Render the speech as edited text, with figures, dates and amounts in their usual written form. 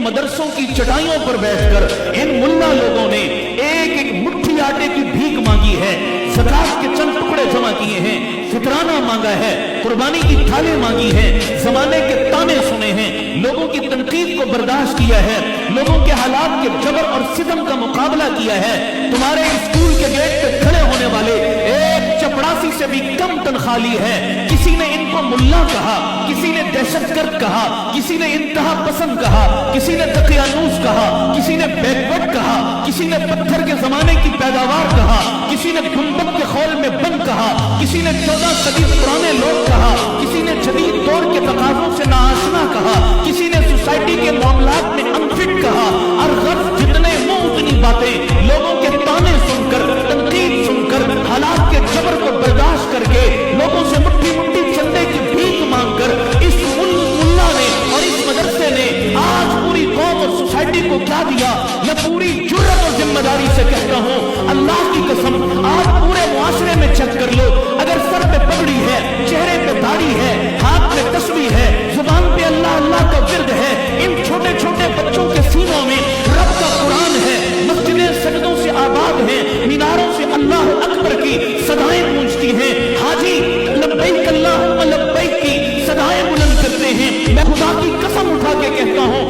मदरसों की चटाइयों पर बैठकर इन मुल्ला लोगों ने एक एक मुट्ठी आटे की भीख मांगी है, ज़कात के चंद टुकड़े जमा किए हैं, फितराना मांगा है, कुर्बानी की थाली मांगी है, जमाने के ताने सुने हैं, लोगों की तनकीद को बर्दाश्त किया है, लोगों के हालात के जबर और सितम का मुकाबला किया है। तुम्हारे स्कूल के गेट पे खड़े होने वाले एक चपड़ासी से भी कम तनख्वाह ली है। किसी ने इनको मुल्ला कहा, किसी ने दहशतगर्द कहा, किसी ने इंतहा पसंद कहा, किसी ने तकियानूस कहा, किसी ने बैकवर्ड कहा, किसी ने पत्थर के जमाने की पैदावार कहा, किसी ने गुंबद के खौल में बंद कहा, किसी ने 14 सदी पुराने लोग कहा, किसी ने जदीद दौर के तकाज़ों से नाआशना कहा, किसी ने सोसाइटी के मामलात में अनफिट कहा। और गर्ज जितने मुंह उतनी बातें, लोगों के ताने सुनकर, तनकीद सुनकर, हालात के जबर को बर्दाश्त करके, लोगों से मुट्ठी मुट्ठी चंदे की भीख मांगकर इस मुल्ला ने और इस मदरसे ने आज पूरी कौम और सोसाइटी को क्या दिया। मैं पूरी जुर्रत और जिम्मेदारी से कहता हूँ, अल्लाह की कसम, आज पूरे मुआशरे में चेक कर लो, अगर सर पे पगड़ी है, चेहरे पे दाढ़ी है, हाथ में तस्बीह है, जुबान पे अल्लाह अल्लाह का विर्द है, इन छोटे छोटे बच्चों के सीनों में रब का कुरान है, मस्जिदें सजदों से आबाद हैं, मीनारों से अल्लाह अकबर की सदाएं गूंजती हैं, हाजी लब्बैक अल्लाहुम्मा लब्बैक की सदाएं बुलंद करते हैं। मैं खुदा की कसम उठा के कहता हूँ,